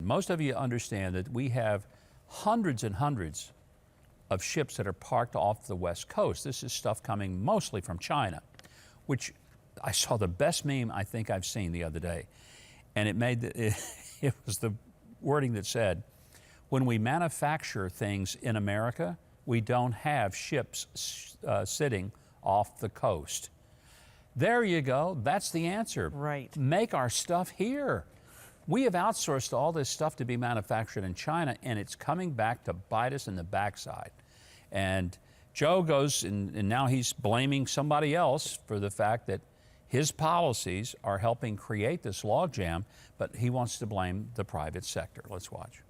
Most of you understand that we have hundreds and hundreds of ships that are parked off the West Coast. This is stuff coming mostly from China, which I saw the best meme I think I've seen the other day. And it was the wording that said, when we manufacture things in America, we don't have ships sitting off the coast. There you go. That's the answer. Right. Make our stuff here. We have outsourced all this stuff to be manufactured in China, and it's coming back to bite us in the backside. And Joe goes, and now he's blaming somebody else for the fact that his policies are helping create this logjam, but he wants to blame the private sector. Let's watch.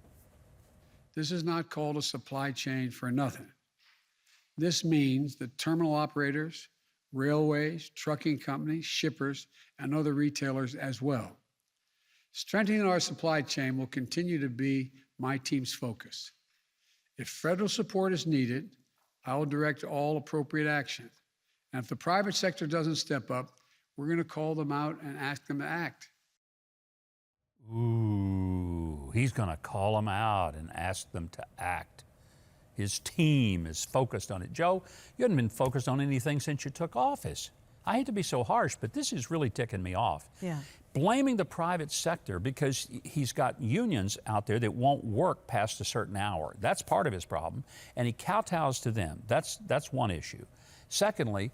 This is not called a supply chain for nothing. This means that terminal operators, railways, trucking companies, shippers, and other retailers as well. Strengthening our supply chain will continue to be my team's focus. If federal support is needed, I will direct all appropriate action. And if the private sector doesn't step up, we're going to call them out and ask them to act. Ooh, he's going to call them out and ask them to act. His team is focused on it. Joe, you haven't been focused on anything since you took office. I hate to be so harsh, but this is really ticking me off. Yeah. Blaming the private sector because he's got unions out there that won't work past a certain hour. That's part of his problem, and he kowtows to them. That's one issue. Secondly,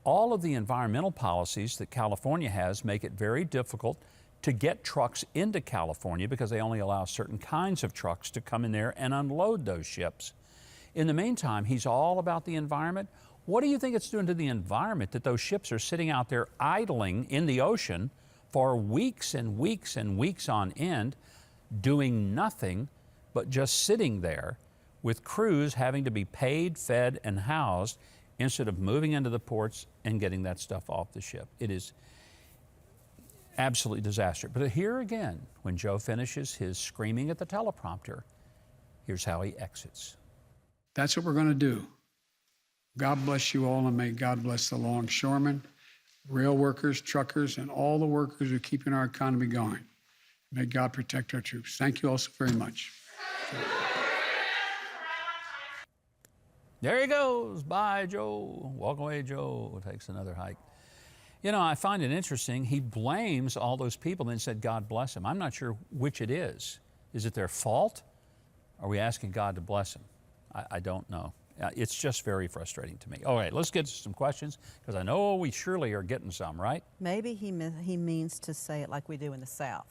all of the environmental policies that California has make it very difficult to get trucks into California because they only allow certain kinds of trucks to come in there and unload those ships. In the meantime, he's all about the environment. What do you think it's doing to the environment that those ships are sitting out there idling in the ocean for weeks and weeks and weeks on end, doing nothing but just sitting there with crews having to be paid, fed, and housed instead of moving into the ports and getting that stuff off the ship? It is absolutely disastrous. But here again, when Joe finishes his screaming at the teleprompter, here's how he exits. That's what we're going to do. God bless you all, and may God bless the longshoremen, rail workers, truckers, and all the workers who are keeping our economy going. May God protect our troops. Thank you all so very much. There he goes. Bye, Joe. Walk away, Joe. Takes another hike. You know, I find it interesting. He blames all those people and then said, God bless them. I'm not sure which it is. Is it their fault? Are we asking God to bless them? I don't know. It's just very frustrating to me. All right, let's get to some questions, because I know we surely are getting some, right? Maybe he means to say it like we do in the South.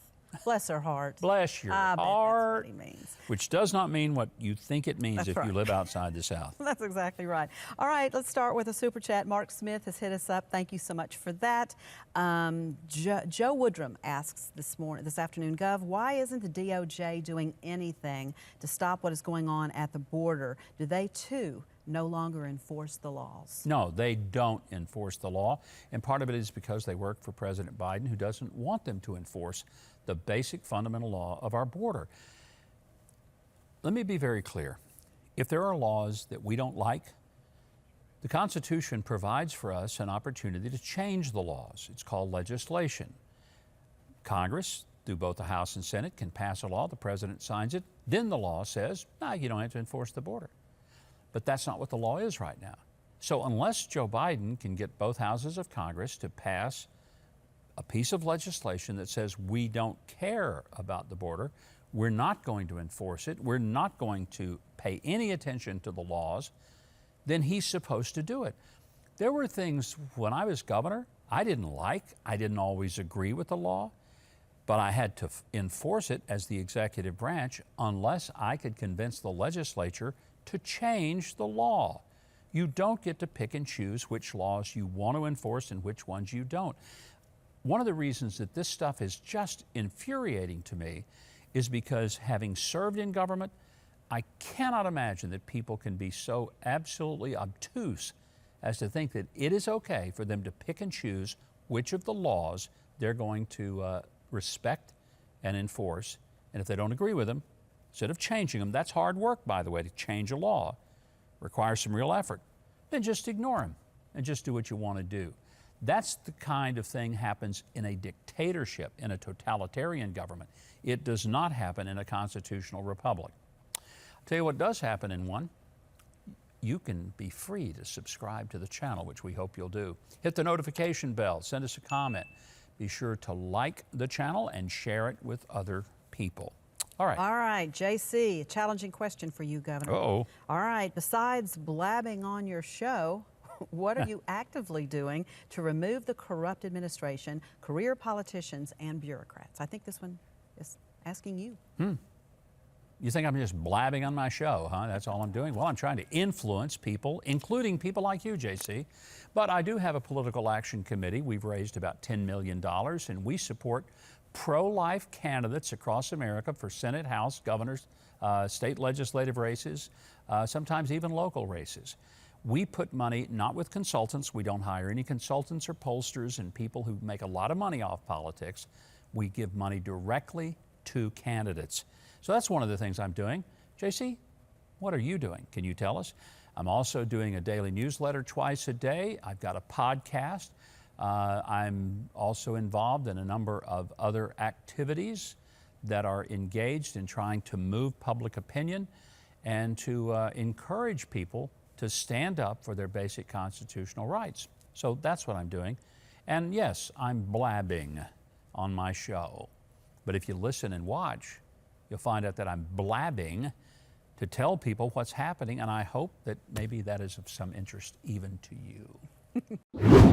Bless her heart. Bless your I bet heart. that's what he means. Which does not mean what you think it means That's if right. you live outside the South. That's exactly right. All right, let's start with a super chat. Mark Smith has hit us up. Thank you so much for that. Joe Woodrum asks this afternoon, Gov, why isn't the DOJ doing anything to stop what is going on at the border? Do they too no longer enforce the laws? No, they don't enforce the law, and part of it is because they work for President Biden, who doesn't want them to enforce the basic fundamental law of our border. Let me be very clear. If there are laws that we don't like, the Constitution provides for us an opportunity to change the laws. It's called legislation. Congress, through both the House and Senate, can pass a law, the President signs it, then the law says, no, you don't have to enforce the border. But that's not what the law is right now. So unless Joe Biden can get both houses of Congress to pass a piece of legislation that says we don't care about the border, we're not going to enforce it, we're not going to pay any attention to the laws, then he's supposed to do it. There were things when I was governor I didn't like, I didn't always agree with the law, but I had to enforce it as the executive branch unless I could convince the legislature to change the law. You don't get to pick and choose which laws you want to enforce and which ones you don't. One of the reasons that this stuff is just infuriating to me is because, having served in government, I cannot imagine that people can be so absolutely obtuse as to think that it is okay for them to pick and choose which of the laws they're going to respect and enforce. And if they don't agree with them, instead of changing them, that's hard work, by the way, to change a law, requires some real effort, then just ignore them and just do what you want to do. That's the kind of thing happens in a dictatorship, in a totalitarian government. It does not happen in a constitutional republic. I'll tell you what does happen in one. You can be free to subscribe to the channel, which we hope you'll do. Hit the notification bell, send us a comment. Be sure to like the channel and share it with other people. All right, JC, a challenging question for you, Governor. Uh-oh. All right, besides blabbing on your show, what are you actively doing to remove the corrupt administration, career politicians, and bureaucrats? I think this one is asking you. You think I'm just blabbing on my show, huh? That's all I'm doing? Well, I'm trying to influence people, including people like you, JC. But I do have a political action committee. We've raised about $10 million, and we support pro-life candidates across America for Senate, House, governors, state legislative races, sometimes even local races. We put money, not with consultants. We don't hire any consultants or pollsters and people who make a lot of money off politics. We give money directly to candidates. So that's one of the things I'm doing. JC, what are you doing? Can you tell us? I'm also doing a daily newsletter twice a day. I've got a podcast. I'm also involved in a number of other activities that are engaged in trying to move public opinion and to encourage people to stand up for their basic constitutional rights. So that's what I'm doing. And yes, I'm blabbing on my show. But if you listen and watch, you'll find out that I'm blabbing to tell people what's happening, and I hope that maybe that is of some interest even to you.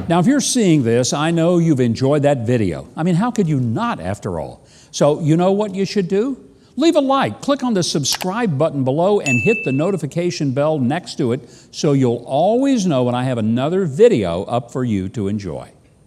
Now, if you're seeing this, I know you've enjoyed that video. I mean, how could you not, after all? So you know what you should do? Leave a like, click on the subscribe button below, and hit the notification bell next to it so you'll always know when I have another video up for you to enjoy.